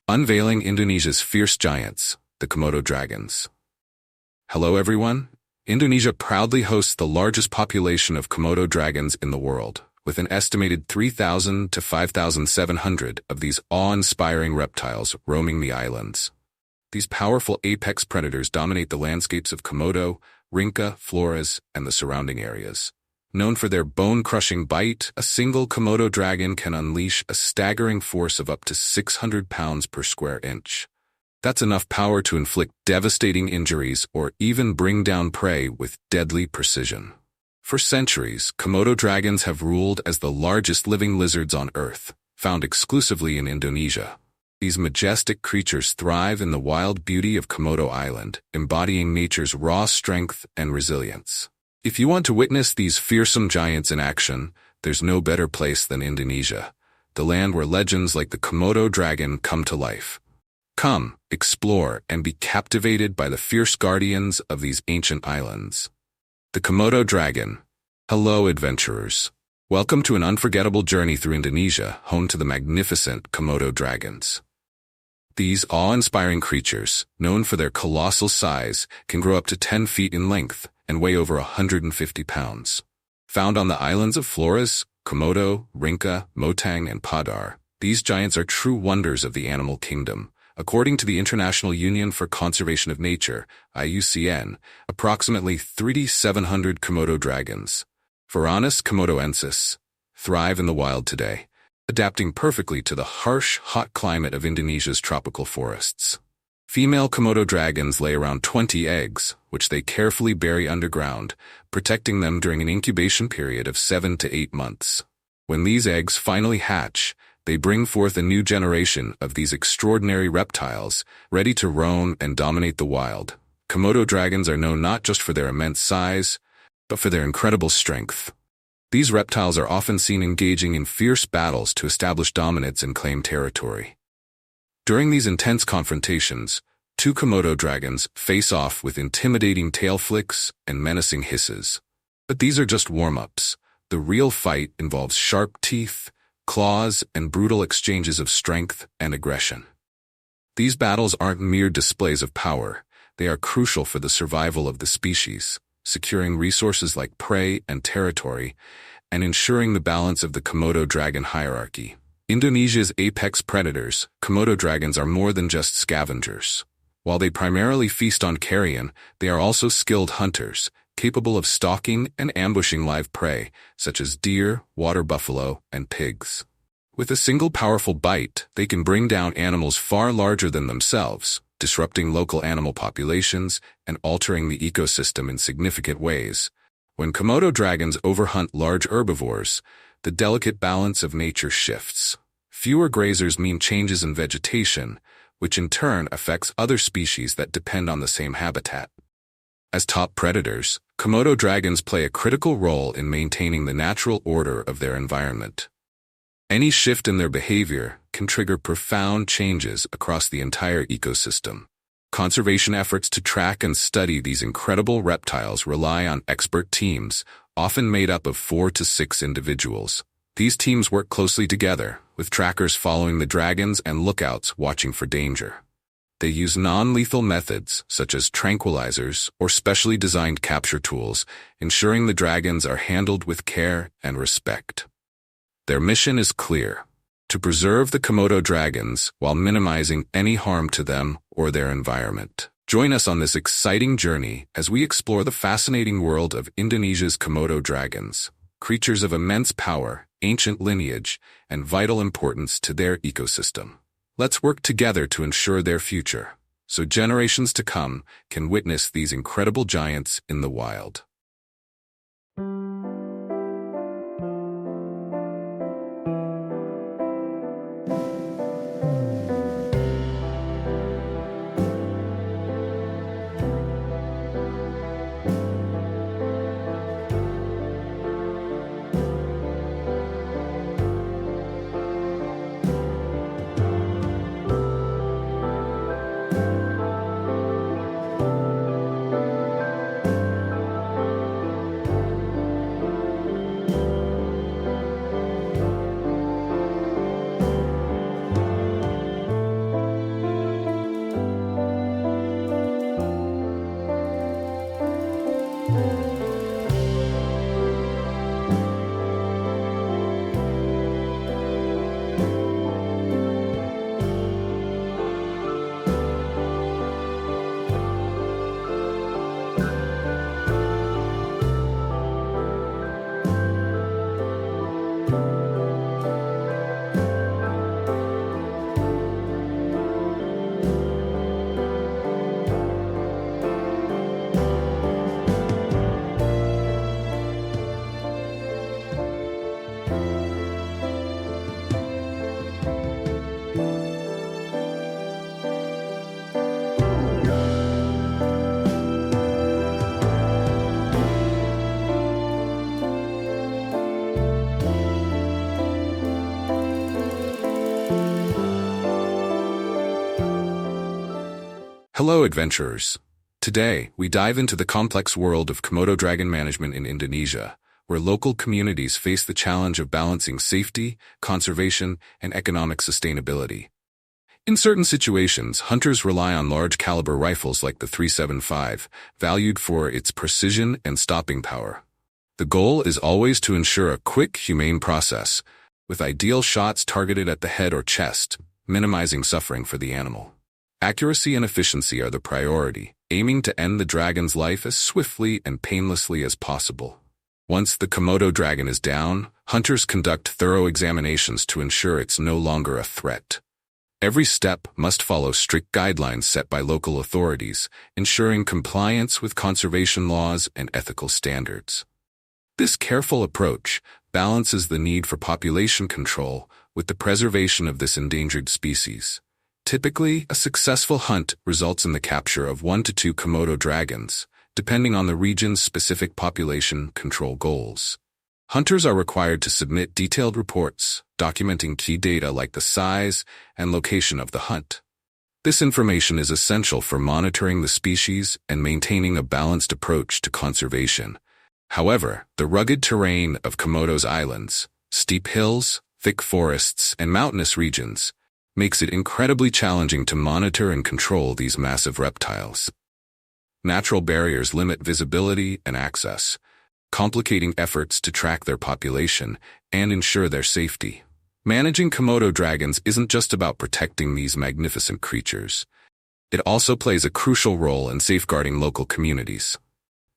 Unveiling Indonesia's fierce giants, the Komodo Dragons. Hello everyone. Indonesia proudly hosts the largest population of Komodo dragons in the world, with an estimated 3,000 to 5,700 of these awe-inspiring reptiles roaming the islands. These powerful apex predators dominate the landscapes of Komodo, Rinca, Flores, and the surrounding areas. Known for their bone-crushing bite, a single Komodo dragon can unleash a staggering force of up to 600 pounds per square inch. That's enough power to inflict devastating injuries or even bring down prey with deadly precision. For centuries, Komodo dragons have ruled as the largest living lizards on Earth, found exclusively in Indonesia. These majestic creatures thrive in the wild beauty of Komodo Island, embodying nature's raw strength and resilience. If you want to witness these fearsome giants in action, there's no better place than Indonesia, the land where legends like the Komodo dragon come to life. Come, explore, and be captivated by the fierce guardians of these ancient islands. The Komodo Dragon. Hello, adventurers. Welcome to an unforgettable journey through Indonesia, home to the magnificent Komodo dragons. These awe-inspiring creatures, known for their colossal size, can grow up to 10 feet in length and weigh over 150 pounds. Found on the islands of Flores, Komodo, Rinca, Motang, and Padar, these giants are true wonders of the animal kingdom. According to the International Union for Conservation of Nature, IUCN, approximately 3,700 Komodo dragons, Varanus komodoensis, thrive in the wild today, adapting perfectly to the harsh, hot climate of Indonesia's tropical forests. Female Komodo dragons lay around 20 eggs, which they carefully bury underground, protecting them during an incubation period of 7 to 8 months. When these eggs finally hatch, they bring forth a new generation of these extraordinary reptiles, ready to roam and dominate the wild. Komodo dragons are known not just for their immense size, but for their incredible strength. These reptiles are often seen engaging in fierce battles to establish dominance and claim territory. During these intense confrontations, two Komodo dragons face off with intimidating tail flicks and menacing hisses. But these are just warm-ups. The real fight involves sharp teeth, claws, and brutal exchanges of strength and aggression. These battles aren't mere displays of power. They are crucial for the survival of the species, securing resources like prey and territory, and ensuring the balance of the Komodo dragon hierarchy. Indonesia's apex predators, Komodo dragons, are more than just scavengers. While they primarily feast on carrion, they are also skilled hunters, capable of stalking and ambushing live prey, such as deer, water buffalo, and pigs. With a single powerful bite, they can bring down animals far larger than themselves, disrupting local animal populations and altering the ecosystem in significant ways. When Komodo dragons overhunt large herbivores, the delicate balance of nature shifts. Fewer grazers mean changes in vegetation, which in turn affects other species that depend on the same habitat. As top predators, Komodo dragons play a critical role in maintaining the natural order of their environment. Any shift in their behavior can trigger profound changes across the entire ecosystem. Conservation efforts to track and study these incredible reptiles rely on expert teams, often made up of 4 to 6 individuals. These teams work closely together, with trackers following the dragons and lookouts watching for danger. They use non-lethal methods, such as tranquilizers or specially designed capture tools, ensuring the dragons are handled with care and respect. Their mission is clear: to preserve the Komodo dragons while minimizing any harm to them or their environment. Join us on this exciting journey as we explore the fascinating world of Indonesia's Komodo dragons, creatures of immense power, ancient lineage, and vital importance to their ecosystem. Let's work together to ensure their future, so generations to come can witness these incredible giants in the wild. Hello, adventurers. Today, we dive into the complex world of Komodo dragon management in Indonesia, where local communities face the challenge of balancing safety, conservation, and economic sustainability. In certain situations, hunters rely on large-caliber rifles like the 375, valued for its precision and stopping power. The goal is always to ensure a quick, humane process, with ideal shots targeted at the head or chest, minimizing suffering for the animal. Accuracy and efficiency are the priority, aiming to end the dragon's life as swiftly and painlessly as possible. Once the Komodo dragon is down, hunters conduct thorough examinations to ensure it's no longer a threat. Every step must follow strict guidelines set by local authorities, ensuring compliance with conservation laws and ethical standards. This careful approach balances the need for population control with the preservation of this endangered species. Typically, a successful hunt results in the capture of 1 to 2 Komodo dragons, depending on the region's specific population control goals. Hunters are required to submit detailed reports, documenting key data like the size and location of the hunt. This information is essential for monitoring the species and maintaining a balanced approach to conservation. However, the rugged terrain of Komodo's islands, steep hills, thick forests, and mountainous regions, makes it incredibly challenging to monitor and control these massive reptiles. Natural barriers limit visibility and access, complicating efforts to track their population and ensure their safety. Managing Komodo dragons isn't just about protecting these magnificent creatures. It also plays a crucial role in safeguarding local communities.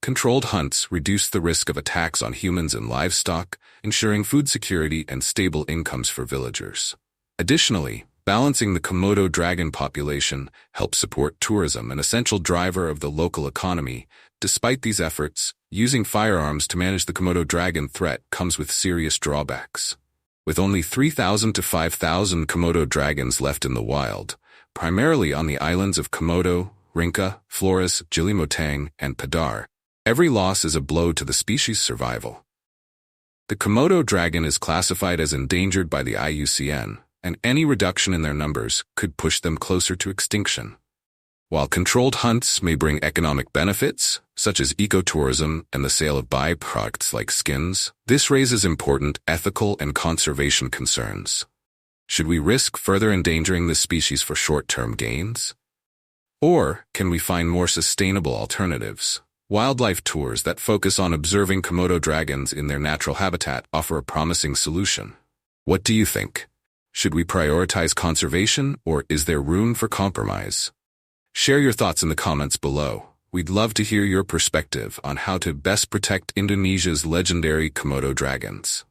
Controlled hunts reduce the risk of attacks on humans and livestock, ensuring food security and stable incomes for villagers. Additionally, balancing the Komodo dragon population helps support tourism, an essential driver of the local economy. Despite these efforts, using firearms to manage the Komodo dragon threat comes with serious drawbacks. With only 3,000 to 5,000 Komodo dragons left in the wild, primarily on the islands of Komodo, Rinca, Flores, Gilimotang, and Padar, every loss is a blow to the species' survival. The Komodo dragon is classified as endangered by the IUCN, and any reduction in their numbers could push them closer to extinction. While controlled hunts may bring economic benefits, such as ecotourism and the sale of byproducts like skins, this raises important ethical and conservation concerns. Should we risk further endangering this species for short-term gains? Or can we find more sustainable alternatives? Wildlife tours that focus on observing Komodo dragons in their natural habitat offer a promising solution. What do you think? Should we prioritize conservation, or is there room for compromise? Share your thoughts in the comments below. We'd love to hear your perspective on how to best protect Indonesia's legendary Komodo dragons.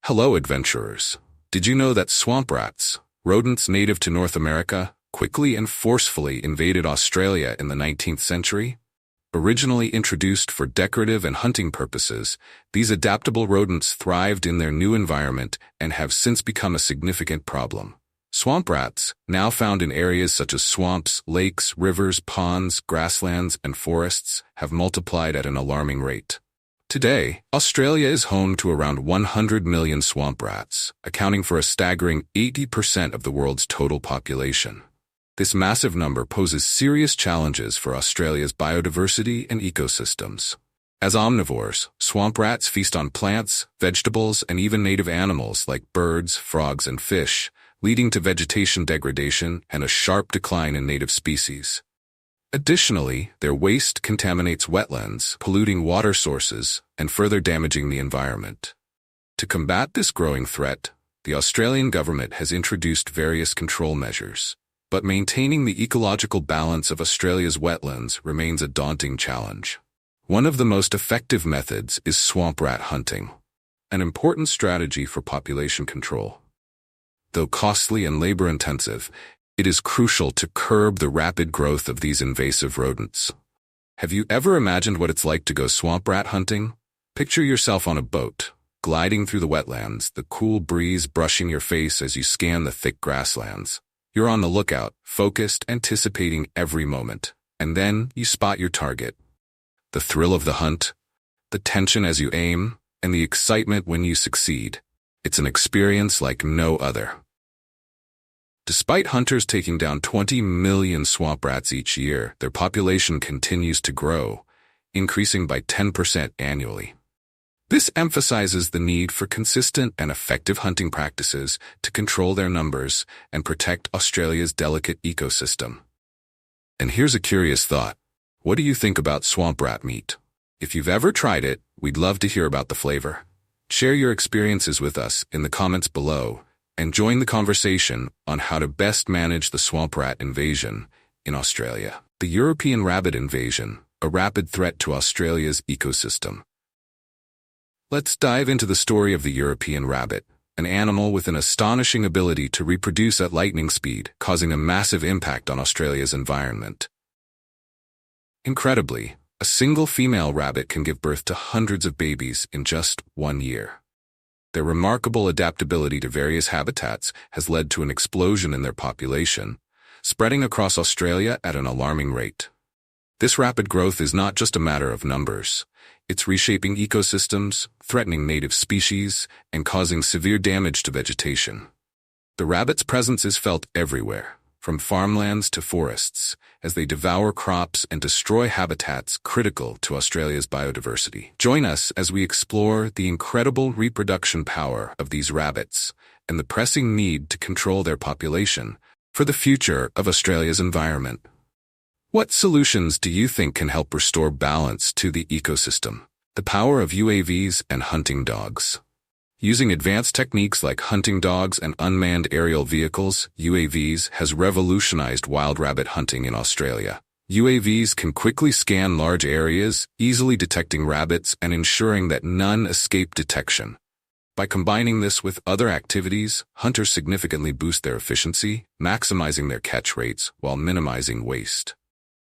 Hello, adventurers. Did you know that swamp rats, rodents native to North America, quickly and forcefully invaded Australia in the 19th century? Originally introduced for decorative and hunting purposes, these adaptable rodents thrived in their new environment and have since become a significant problem. Swamp rats, now found in areas such as swamps, lakes, rivers, ponds, grasslands, and forests, have multiplied at an alarming rate. Today, Australia is home to around 100 million swamp rats, accounting for a staggering 80% of the world's total population. This massive number poses serious challenges for Australia's biodiversity and ecosystems. As omnivores, swamp rats feast on plants, vegetables, and even native animals like birds, frogs, and fish, leading to vegetation degradation and a sharp decline in native species. Additionally, their waste contaminates wetlands, polluting water sources, and further damaging the environment. To combat this growing threat, the Australian government has introduced various control measures, but maintaining the ecological balance of Australia's wetlands remains a daunting challenge. One of the most effective methods is swamp rat hunting, an important strategy for population control. Though costly and labor-intensive, it is crucial to curb the rapid growth of these invasive rodents. Have you ever imagined what it's like to go swamp rat hunting? Picture yourself on a boat, gliding through the wetlands, the cool breeze brushing your face as you scan the thick grasslands. You're on the lookout, focused, anticipating every moment. And then you spot your target. The thrill of the hunt, the tension as you aim, and the excitement when you succeed. It's an experience like no other. Despite hunters taking down 20 million swamp rats each year, their population continues to grow, increasing by 10% annually. This emphasizes the need for consistent and effective hunting practices to control their numbers and protect Australia's delicate ecosystem. And here's a curious thought. What do you think about swamp rat meat? If you've ever tried it, we'd love to hear about the flavor. Share your experiences with us in the comments below and join the conversation on how to best manage the swamp rat invasion in Australia. The European rabbit invasion, a rapid threat to Australia's ecosystem. Let's dive into the story of the European rabbit, an animal with an astonishing ability to reproduce at lightning speed, causing a massive impact on Australia's environment. Incredibly, a single female rabbit can give birth to hundreds of babies in just 1 year. Their remarkable adaptability to various habitats has led to an explosion in their population, spreading across Australia at an alarming rate. This rapid growth is not just a matter of numbers. It's reshaping ecosystems, threatening native species, and causing severe damage to vegetation. The rabbit's presence is felt everywhere, from farmlands to forests, as they devour crops and destroy habitats critical to Australia's biodiversity. Join us as we explore the incredible reproduction power of these rabbits and the pressing need to control their population for the future of Australia's environment. What solutions do you think can help restore balance to the ecosystem? The power of UAVs and hunting dogs. Using advanced techniques like hunting dogs and unmanned aerial vehicles, UAVs has revolutionized wild rabbit hunting in Australia. UAVs can quickly scan large areas, easily detecting rabbits and ensuring that none escape detection. By combining this with other activities, hunters significantly boost their efficiency, maximizing their catch rates while minimizing waste.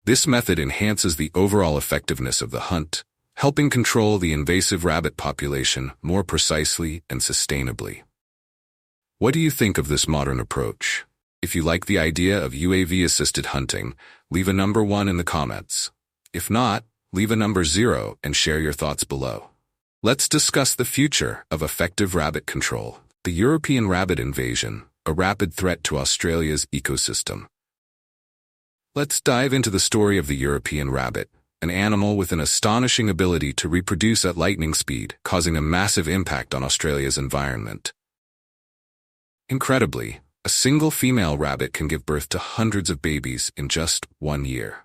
This method enhances the overall effectiveness of the hunt, helping control the invasive rabbit population more precisely and sustainably. What do you think of this modern approach? If you like the idea of UAV-assisted hunting, leave a number 1 in the comments. If not, leave a number 0 and share your thoughts below. Let's discuss the future of effective rabbit control. The European rabbit invasion, a rapid threat to Australia's ecosystem. Let's dive into the story of the European rabbit, an animal with an astonishing ability to reproduce at lightning speed, causing a massive impact on Australia's environment. Incredibly, a single female rabbit can give birth to hundreds of babies in just 1 year.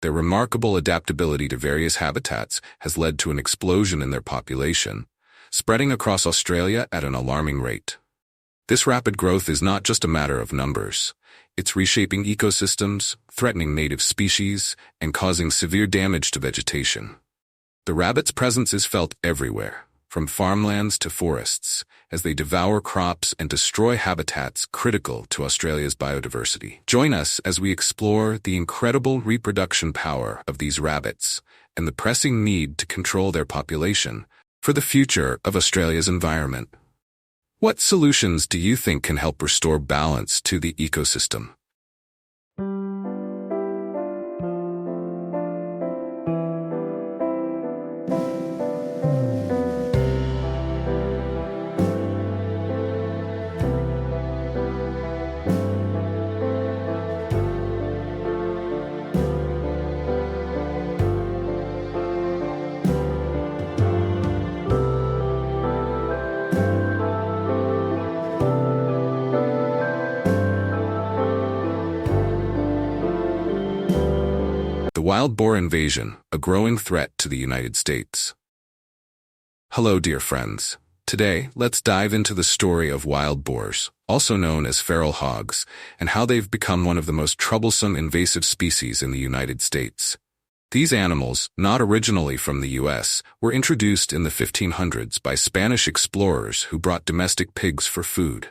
Their remarkable adaptability to various habitats has led to an explosion in their population, spreading across Australia at an alarming rate. This rapid growth is not just a matter of numbers. It's reshaping ecosystems, threatening native species, and causing severe damage to vegetation. The rabbit's presence is felt everywhere, from farmlands to forests, as they devour crops and destroy habitats critical to Australia's biodiversity. Join us as we explore the incredible reproduction power of these rabbits and the pressing need to control their population for the future of Australia's environment. What solutions do you think can help restore balance to the ecosystem? The wild boar invasion, a growing threat to the United States. Hello, dear friends. Today, let's dive into the story of wild boars, also known as feral hogs, and how they've become one of the most troublesome invasive species in the United States. These animals, not originally from the U.S., were introduced in the 1500s by Spanish explorers who brought domestic pigs for food.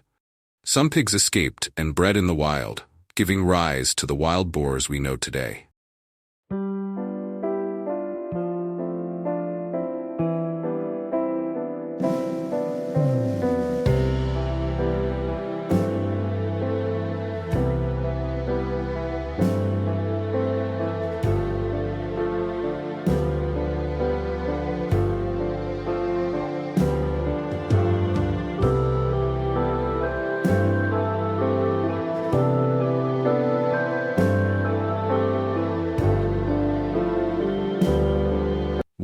Some pigs escaped and bred in the wild, giving rise to the wild boars we know today.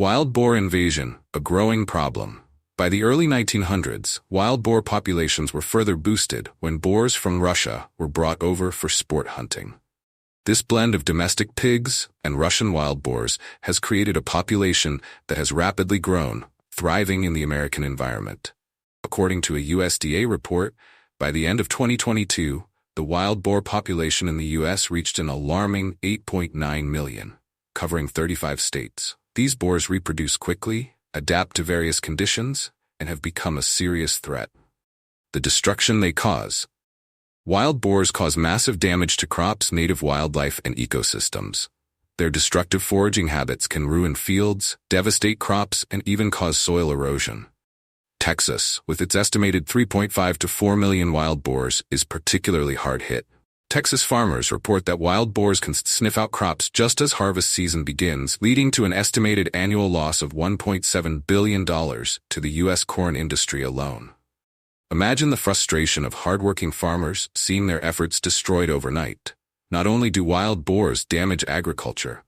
Wild boar invasion, a growing problem. By the early 1900s, wild boar populations were further boosted when boars from Russia were brought over for sport hunting. This blend of domestic pigs and Russian wild boars has created a population that has rapidly grown, thriving in the American environment. According to a USDA report, by the end of 2022, the wild boar population in the U.S. reached an alarming 8.9 million, covering 35 states. These boars reproduce quickly, adapt to various conditions, and have become a serious threat. The destruction they cause. Wild boars cause massive damage to crops, native wildlife, and ecosystems. Their destructive foraging habits can ruin fields, devastate crops, and even cause soil erosion. Texas, with its estimated 3.5 to 4 million wild boars, is particularly hard hit. Texas farmers report that wild boars can sniff out crops just as harvest season begins, leading to an estimated annual loss of $1.7 billion to the U.S. corn industry alone. Imagine the frustration of hardworking farmers seeing their efforts destroyed overnight. Not only do wild boars damage agriculture,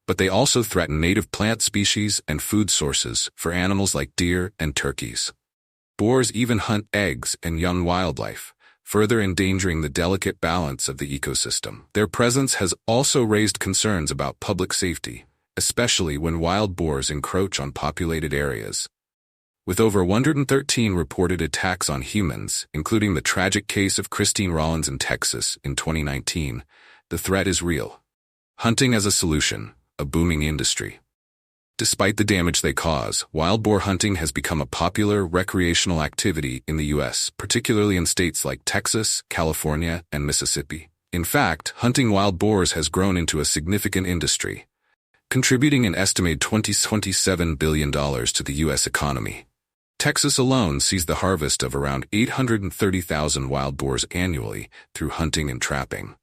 but they also threaten native plant species and food sources for animals like deer and turkeys. Boars even hunt eggs and young wildlife, further endangering the delicate balance of the ecosystem. Their presence has also raised concerns about public safety, especially when wild boars encroach on populated areas. With over 113 reported attacks on humans, including the tragic case of Christine Rollins in Texas in 2019, the threat is real. Hunting as a solution, a booming industry. Despite the damage they cause, wild boar hunting has become a popular recreational activity in the U.S., particularly in states like Texas, California, and Mississippi. In fact, hunting wild boars has grown into a significant industry, contributing an estimated $27 billion to the U.S. economy. Texas alone sees the harvest of around 830,000 wild boars annually through hunting and trapping.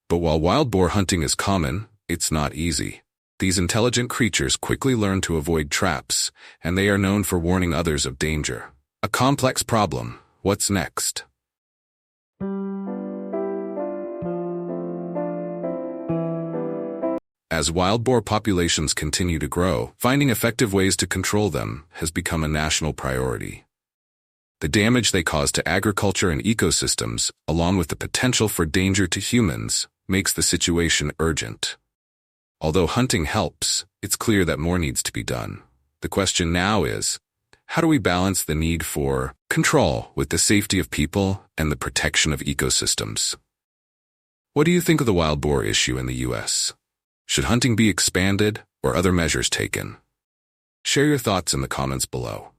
But while wild boar hunting is common, it's not easy. These intelligent creatures quickly learn to avoid traps, and they are known for warning others of danger. A complex problem. What's next? As wild boar populations continue to grow, finding effective ways to control them has become a national priority. The damage they cause to agriculture and ecosystems, along with the potential for danger to humans, makes the situation urgent. Although hunting helps, it's clear that more needs to be done. The question now is, how do we balance the need for control with the safety of people and the protection of ecosystems? What do you think of the wild boar issue in the U.S.? Should hunting be expanded or other measures taken? Share your thoughts in the comments below.